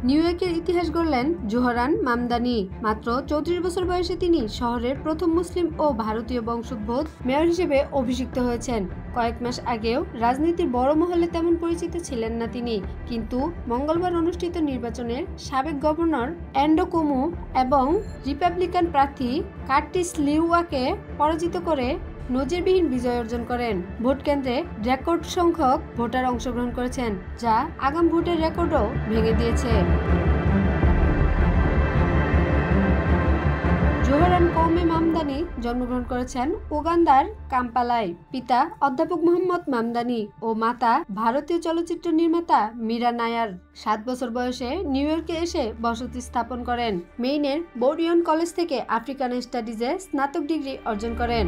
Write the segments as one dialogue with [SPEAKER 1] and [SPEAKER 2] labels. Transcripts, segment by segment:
[SPEAKER 1] New ইয়র্কের ইতিহাস গড়লেন জোহরান মামদানি। মাত্র 34 বছর বয়সে তিনি শহরের প্রথম মুসলিম ও ভারতীয় বংশোদ্ভূত মেয়র হিসেবে অভিষিক্ত হয়েছেন। কয়েক মাস আগেও রাজনীতির বড় মহলে তেমন পরিচিত ছিলেন না তিনি, কিন্তু মঙ্গলবার অনুষ্ঠিত নির্বাচনের সাবেক গভর্নর অ্যান্ড্রু কুমো এবং রিপাবলিকান প্রার্থী কার্টিস লিউয়াকে পরাজিত করে নজিরবিহীন বিজয় অর্জন করেন। ভোট কেন্দ্রে রেকর্ড সংখ্যক ভোটার অংশগ্রহণ করেছেন, যা আগাম ভোটের রেকর্ডও ভেঙে দিয়েছে। জোহরান কৌমে মামদানি জন্মগ্রহণ করেছেন উগান্ডার কাম্পালায়। পিতা অধ্যাপক মোহাম্মদ মামদানি ও মাতা ভারতীয় চলচ্চিত্র নির্মাতা মীরা নায়ার। 7 বছর বয়সে নিউ ইয়র্কে এসে বসতি স্থাপন করেন। মেইনের বোর্ডিয়ন কলেজ থেকে আফ্রিকান স্টাডিজে স্নাতক ডিগ্রি অর্জন করেন।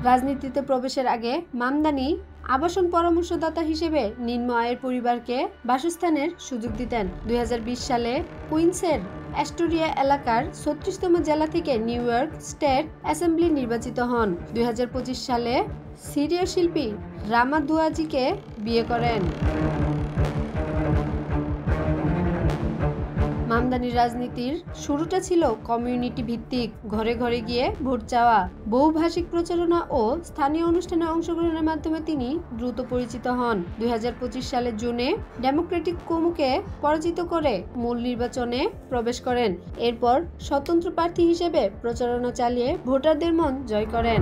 [SPEAKER 1] রাজনীতিতে প্রবেশের আগে মামদানি আবাসন পরামর্শদাতা হিসেবে নিম্ন আয়ের পরিবারকে বাসস্থানের সুযোগ দিতেন। 2020 সালে কুইন্সের অ্যাস্টোরিয়া এলাকার 36তম জেলা থেকে নিউ ইয়র্ক স্টেট অ্যাসেম্বলি নির্বাচিত হন। 2025 সালে সিরীয় শিল্পী রামা দুয়াজিকে বিয়ে করেন। মামদানির রাজনীতির শুরুটা ছিল কমিউনিটি ভিত্তিক, ঘরে ঘরে গিয়ে ভোট চাওয়া, বহুভাষিক প্রচারণা ও স্থানীয় অনুষ্ঠানে অংশগ্রহণের মাধ্যমে তিনি দ্রুত পরিচিত হন। 2025 সালের জুনে ডেমোক্রেটিক কুমোকে পরাজিত করে মূল নির্বাচনে প্রবেশ করেন। এরপর স্বতন্ত্র প্রার্থী হিসেবে প্রচারণা চালিয়ে ভোটারদের মন জয় করেন।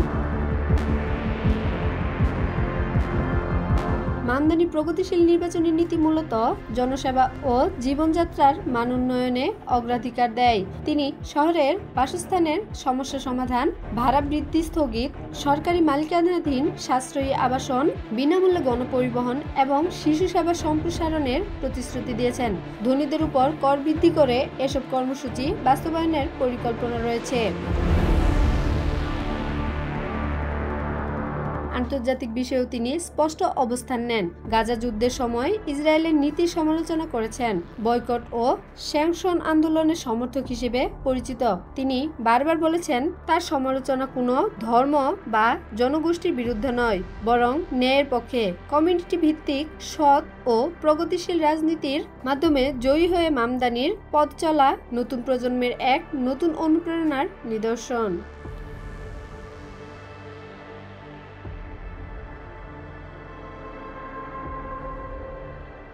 [SPEAKER 1] মামদানি প্রগতিশীল নির্বাচনী নীতি মূলত জনসেবা ও জীবনযাত্রার মান উন্নয়নে অগ্রাধিকার দেয়। তিনি শহরের বাসস্থানের সমস্যা সমাধান, ভাড়া বৃদ্ধি স্থগিত, সরকারি মালিকানাধীন সাশ্রয়ী আবাসন, বিনামূল্যে গণপরিবহন এবং শিশু সেবা সম্প্রসারণের প্রতিশ্রুতি দিয়েছেন। ধনীদের উপর কর বৃদ্ধি করে এসব কর্মসূচি বাস্তবায়নের পরিকল্পনা রয়েছে। আন্তর্জাতিক বিষয়েও তিনি স্পষ্ট অবস্থান নেন। গাজা যুদ্ধের সময় ইসরায়েলের নীতির সমালোচনা করেছেন। বয়কট ও স্যাংশন আন্দোলনের সমর্থক হিসেবে পরিচিত। তিনি বারবার বলেছেন, তার সমালোচনা কোনো ধর্ম বা জনগোষ্ঠীর বিরুদ্ধে নয়, বরং ন্যায়ের পক্ষে। কমিউনিটি ভিত্তিক, সৎ ও প্রগতিশীল রাজনীতির মাধ্যমে জয়ী হয়ে মামদানির পথ চলা নতুন প্রজন্মের এক নতুন অনুপ্রেরণার নিদর্শন।